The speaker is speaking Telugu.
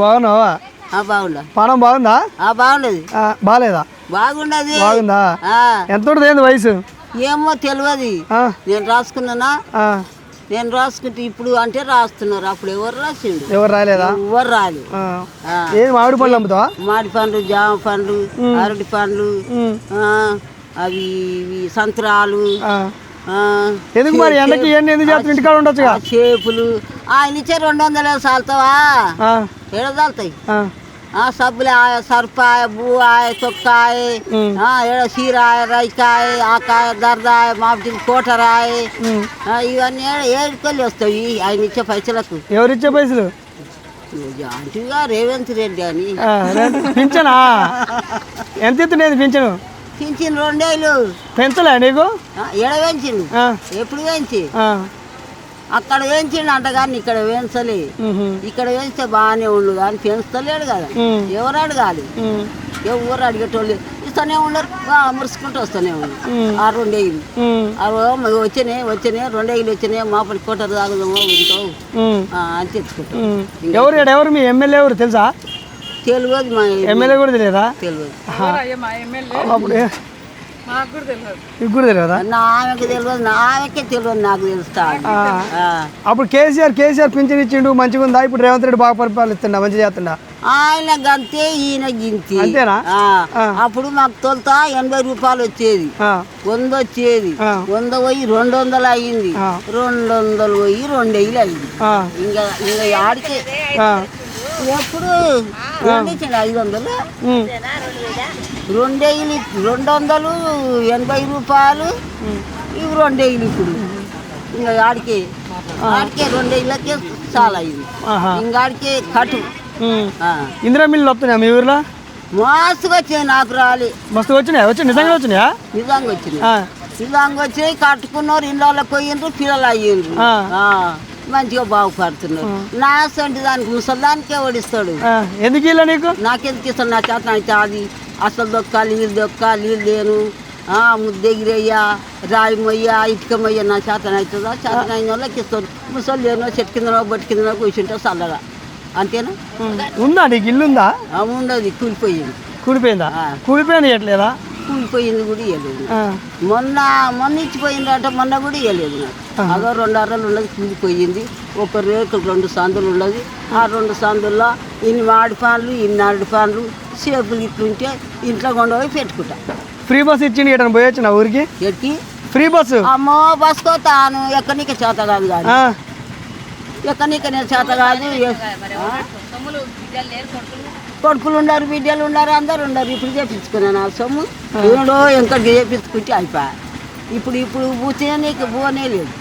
బాగున్నావా? బాగుందా? పానం బాగుందా? బాగుండదు. బాగాలేదా? బాగుండదు. బాగుందా? ఎంత ఉంటుంది వయసు? ఏమో తెలియదు. నేను రాసుకున్నానా? నేను రాసుకుంటే ఇప్పుడు అంటే రాస్తున్నారు. అప్పుడు ఎవరు రాసిండు? ఎవరు రాలేదా? ఎవరు రాలేదు. ఏది మామిడి పండ్లు అమ్ముతావా? మామిడి పండ్లు, జామ పండ్లు, అరటి పండ్లు, అవి సంత్రాలు. ఎందుకు మరి ఎండకి ఎందుకు చేస్తున్న ఇంటికాడ ఉండొచ్చుగా? చేపులు ఆయన ఇచ్చే 200 సాల్తావా? ఏడ చాలుతాయి? సబ్బులు సర్పాయ, బూఆయ, తొక్కాయ, చీరాయ, రైకాయ, ఆకాయ, దర్దాయ, మామిడి కోటరాయ, ఇవన్నీ ఏడుకెళ్ళి వస్తాయి ఆయన ఇచ్చే పైసలకు. ఎవరిచ్చే పైసలు? అంటుగా రేవంత్ రెడ్డి అని. పింఛనా? ఎంత ఎత్తునేది పింఛను? పింఛన్ 2 ఏళ్ళు. పెంచలే నీకు? ఎడ పెంచిండు? ఎప్పుడు పెంచి అక్కడ వేయించిండు అంట కానీ ఇక్కడ వేయించలే. ఇక్కడ వేయిస్తే బాగానే ఉండు కానీ పెంచలేడు కదా. ఎవరు అడగాలి? ఎవరు అడిగేటోళ్ళు ఇస్తూనే ఉన్నారు. మురుసుకుంటూ వస్తూనే ఉన్నారు. 2 ఏళ్ళు వచ్చినాయి 2 ఏళ్ళు వచ్చినాయి. మాపడి కోట తాగుదామో ఉంటావు అని తెచ్చుకుంటాం. ఎవరు మీ ఎమ్మెల్యే ఎవరు తెలుసా? తెలియదు. మా ఎమ్మెల్యే కూడా తెలియదా? తెలియదు. మీకు కూడా తెలియదా? నామెకి తెలియదు. నామెకే తెలియదు. నాకు తెలుస్తా. అప్పుడు కేసీఆర్ పింఛన్ ఇచ్చిండు మంచిగా ఉందా? ఇప్పుడు రేవంత్ రెడ్డి బాగా పరిపాలిస్తుండా, మంచిగా చేస్తుండా? ఆయన గంతే ఈయన గింతి. అంతేనా? అప్పుడు మాకు తొలుత 80 రూపాయలు వచ్చేది. 100 వచ్చేది. 100 పోయి 200 అయ్యింది. 200 పోయి 2 ఏళ్ళు అయింది. ఇంకా ఆడికే ఎప్పుడు 500 2 ఏళ్ళు 280 రూపాయలు. ఇవి 2 ఏళ్ళు ఇప్పుడు. ఇంకా ఆడికే 2 ఏళ్ళకే చాలా అయింది. ఇంకా ఆడికే కటు. ఇందిరా మిల్లు వస్తున్నాయా మీ ఊర్లో? మస్తుగా వచ్చినాయి. నాకు రాలే. మస్తుగా వచ్చినాయి. నిజంగా వచ్చినాయా? నిజంగా వచ్చినాయి. కట్టుకున్నారు. ఇళ్ళకి పోయిండ్రు. పిల్లలు అయ్యిండ్రు. మంచిగా బాగుపడుతున్నారు. నా సంటి దానికి ముసలిదానికే ఓడిస్తాడు. ఎందుకు ఇలా నీకు? నాకెందుకు ఇస్తాడు? నా చేత అయితే అది అసలు దొక్కాలి, నీళ్ళు లేను, ముద్దెగిరయ్యా, రాయి మొయ్య, ఇటుక మొయ్య. నా చేతన అవుతుందా? చేతన అయిన వాళ్ళకి ఇస్తాడు. ముసలి లేనో చెట్టు కిందనో బొట్టు కిందనో కూర్చుంటే చల్లగా. అంతేనా? ఉందా నీకు ఇల్లు? ఉందా? ఉండదు. కూలిపోయింది. కూలిపోయిందా? కూలిపోయింది ఇవ్వట్లేదా? కూలిపోయింది కూడా ఇవ్వలేదు. మొన్న ఇచ్చిపోయిందంటే మొన్న కూడా ఇవ్వలేదు. నాకు అదో 2 అర్రలు ఉన్నది. కూలిపోయింది. ఒక రేకు 2 సందులు ఉన్నది. ఆ 2 సందుల్లో ఇన్ని మాడి పాన్లు, ఇన్ని అరటి పాన్లు, చేపులు ఇట్లుంటే ఇంట్లో కొండపోయి పెట్టుకుంటా. ఫ్రీ బస్ ఇచ్చింది. ఎక్కడ పోయొచ్చు నా ఊరికి? ఎక్కి ఫ్రీ బస్సు? అమ్మో బస్కో తాను ఎక్కడికి చేత కాదు. కానీ ఎక్కడికి నేను చేత కాదు. కొడుకులు ఉన్నారు, బిడ్డలు ఉన్నారు, అందరు ఉన్నారు. ఇప్పుడు చేపించుకున్నాను ఆ సొమ్ము. ఏడో ఎంకడికి చేపించుకుంటే అయిపోయా. ఇప్పుడు పూర్తిగా నీకు పోనే లేదు.